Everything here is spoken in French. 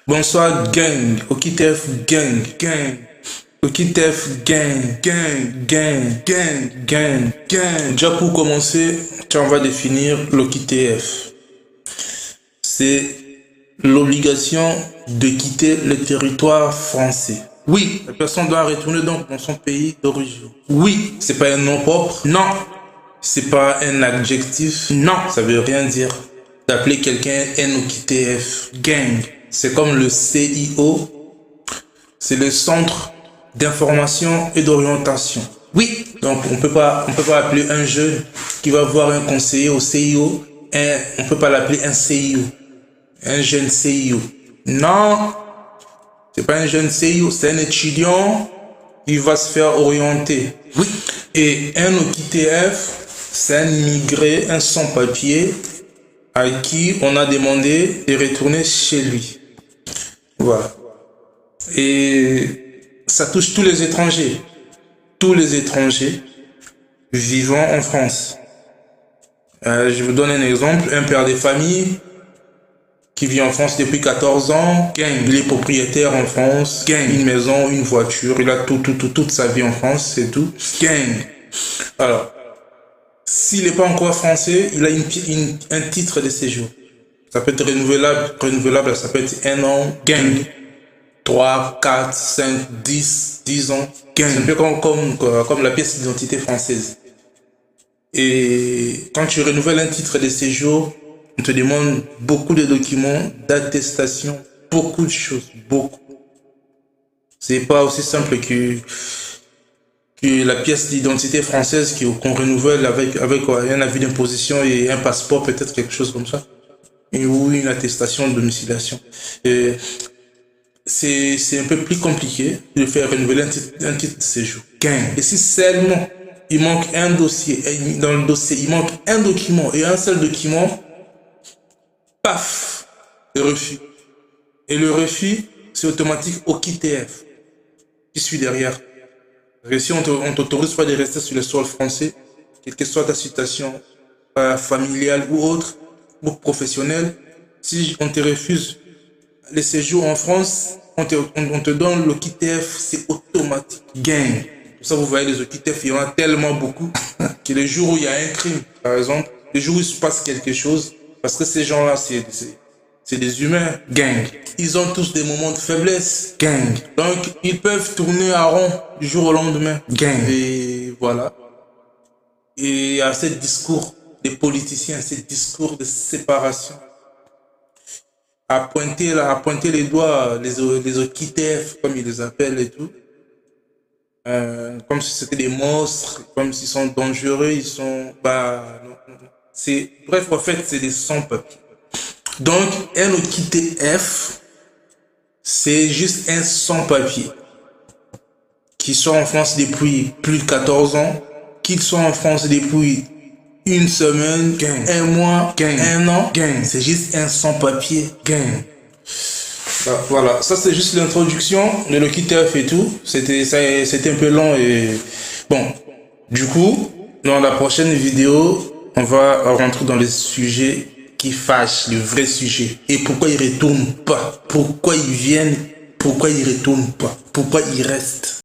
Bonsoir gang, OKTF gang, gang. OKTF gang, gang, gang, gang, gang, gang. Déjà pour commencer, on va définir l'OKTF. C'est l'obligation de quitter le territoire français. Oui, la personne doit retourner donc dans son pays d'origine. Oui, c'est pas un nom propre. Non, c'est pas un adjectif. Non, ça veut rien dire. D'appeler quelqu'un NOKTF, gang. C'est comme le CIO, c'est le centre d'information et d'orientation. Oui, donc on peut pas appeler un jeune qui va voir un conseiller au CIO, on peut pas l'appeler un CIO, un jeune CIO. Non, c'est pas un jeune CIO, c'est un étudiant qui va se faire orienter. Oui, et un OKTF, c'est un immigré, un sans-papier à qui on a demandé de retourner chez lui. Voilà. Et ça touche tous les étrangers. Tous les étrangers vivant en France. Je vous donne un exemple. Un père de famille qui vit en France depuis 14 ans. Il est propriétaire en France. Une maison, une voiture. Il a toute sa vie en France, c'est tout. Alors, s'il n'est pas encore français, il a un titre de séjour. Ça peut être renouvelable, ça peut être 1 an, 3, 4, 5, 10 ans. C'est un peu comme la pièce d'identité française. Et quand tu renouvelles un titre de séjour, on te demande beaucoup de documents, d'attestation, beaucoup de choses, beaucoup. C'est pas aussi simple que la pièce d'identité française qu'on renouvelle avec un avis d'imposition et un passeport, peut-être quelque chose comme ça. Ou une attestation de domiciliation. C'est un peu plus compliqué de faire renouveler un titre de séjour. Et si seulement il manque un dossier, et dans le dossier il manque un document et un seul document, paf, le refus. Et le refus, c'est automatique au OKTF qui suit derrière. Et si on t'autorise pas de rester sur le sol français, quelle que soit ta situation familiale ou autre, ou professionnelle, si on te refuse les séjours en France, on te donne l'OKTF, c'est automatique. Pour ça, vous voyez, les OKTF, il y en a tellement beaucoup que le jour où il y a un crime, par exemple, le jour où il se passe quelque chose, parce que ces gens-là, c'est des humains. Ils ont tous des moments de faiblesse. Donc, ils peuvent tourner à rond du jour au lendemain. Et voilà. Et il y a ce discours des politiciens, ce discours de séparation. À pointer les doigts, les OKTF, comme ils les appellent et tout. Comme si c'était des monstres, comme s'ils sont dangereux, ils sont pas, bref, en fait, c'est des sans-papiers. Donc, un OKTF, c'est juste un sans-papier qui sont en France depuis plus de 14 ans, qu'ils sont en France depuis une semaine, un mois, un an, c'est juste un sans-papier. Voilà, ça c'est juste l'introduction de l'OKTF et tout. C'était un peu long et bon. Du coup, dans la prochaine vidéo, on va rentrer dans les sujets qui fâchent, le vrai sujet. Et pourquoi ils retournent pas? Pourquoi ils viennent? Pourquoi ils retournent pas? Pourquoi ils restent?